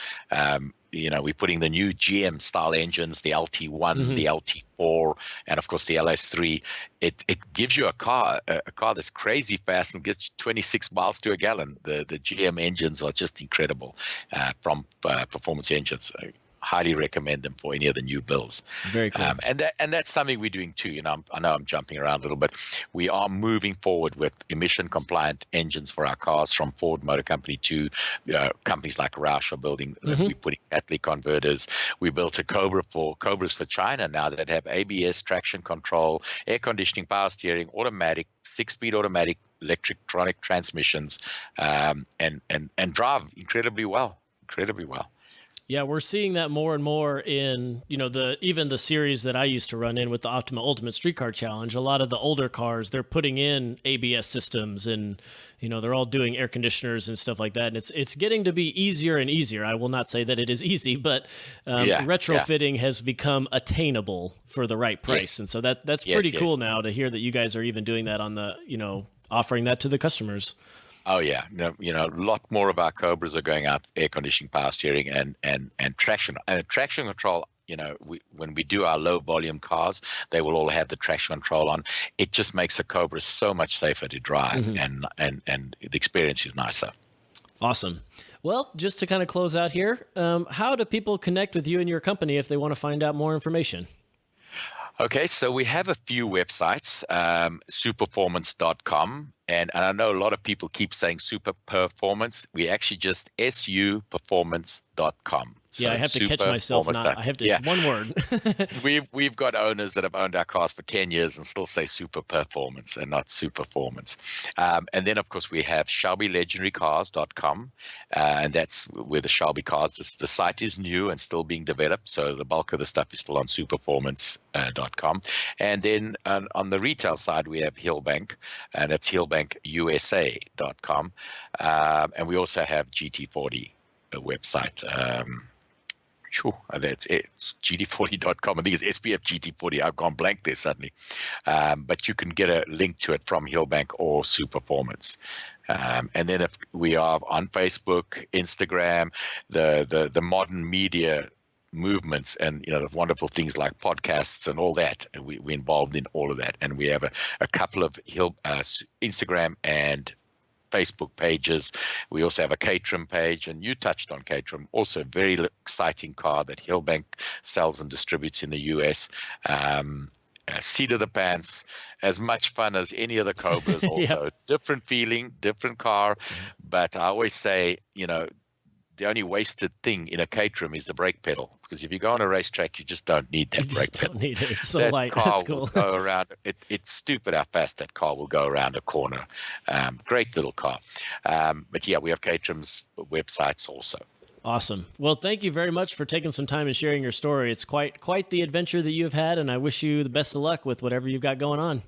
We're putting the new GM style engines, the LT1, the LT4, and of course the LS3. It gives you a car that's crazy fast and gets you 26 miles to a gallon. The GM engines are just incredible from Performance Engines. Highly recommend them for any of the new builds. Very cool. And that's something we're doing too. I know I'm jumping around a little, but we are moving forward with emission compliant engines for our cars, from Ford Motor Company to companies like Roush are building. We're putting catalytic converters. We built a Cobras for China now that have ABS, traction control, air conditioning, power steering, automatic, 6-speed automatic, electronic transmissions, and drive incredibly well. Yeah, we're seeing that more and more in, even the series that I used to run in with the Optima Ultimate Streetcar Challenge. A lot of the older cars, they're putting in ABS systems and, they're all doing air conditioners and stuff like that. And it's getting to be easier and easier. I will not say that it is easy, but retrofitting has become attainable for the right price. Yes. And so that's pretty cool now to hear that you guys are even doing that on the, offering that to the customers. Oh yeah, a lot more of our Cobras are going out air conditioning, power steering, and traction control. When we do our low volume cars, they will all have the traction control on. It just makes a Cobra so much safer to drive, and the experience is nicer. Awesome. Well, just to kind of close out here, how do people connect with you and your company if they want to find out more information? Okay, so we have a few websites, superformance.com, and I know a lot of people keep saying Superperformance. We actually just superformance.com. So I have to catch myself now. I have to just one word. We've got owners that have owned our cars for 10 years and still say Superperformance and not Superformance. And then, of course, we have ShelbyLegendaryCars.com, and that's where the Shelby cars, the site is new and still being developed, so the bulk of the stuff is still on Superformance.com. And then on the retail side, we have Hillbank, and that's HillbankUSA.com. And we also have GT40 website. Sure, that's it. It's GT40.com. I think it's SPF GT40. I've gone blank there suddenly. But you can get a link to it from Hillbank or Superformance. And then if we are on Facebook, Instagram, the modern media movements and the wonderful things like podcasts and all that, and we're involved in all of that. And we have a couple of Instagram and Facebook pages. We also have a Caterham page, and you touched on Caterham, also a very exciting car that Hillbank sells and distributes in the US. Seat of the pants, as much fun as any of the Cobras also. Different feeling, different car, but I always say, the only wasted thing in a Caterham is the brake pedal, because if you go on a racetrack, you just don't need that brake pedal. Don't need it. It's so light. Car That's cool. Will go around. It's stupid how fast that car will go around a corner. Great little car. But yeah, we have Caterham's websites also. Awesome. Well, thank you very much for taking some time and sharing your story. It's quite the adventure that you've had, and I wish you the best of luck with whatever you've got going on.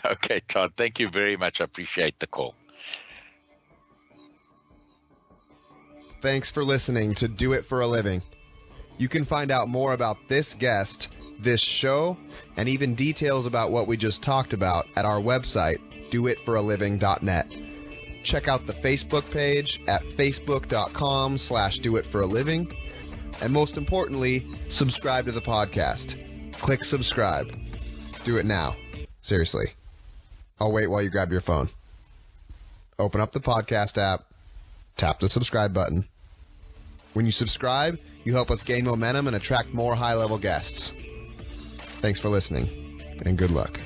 Okay, Todd. Thank you very much. I appreciate the call. Thanks for listening to Do It for a Living. You can find out more about this guest, this show, and even details about what we just talked about at our website, doitforaliving.net. Check out the Facebook page at facebook.com/doitforaliving. And most importantly, subscribe to the podcast. Click subscribe. Do it now. Seriously. I'll wait while you grab your phone. Open up the podcast app. Tap the subscribe button. When you subscribe, you help us gain momentum and attract more high-level guests. Thanks for listening, and good luck.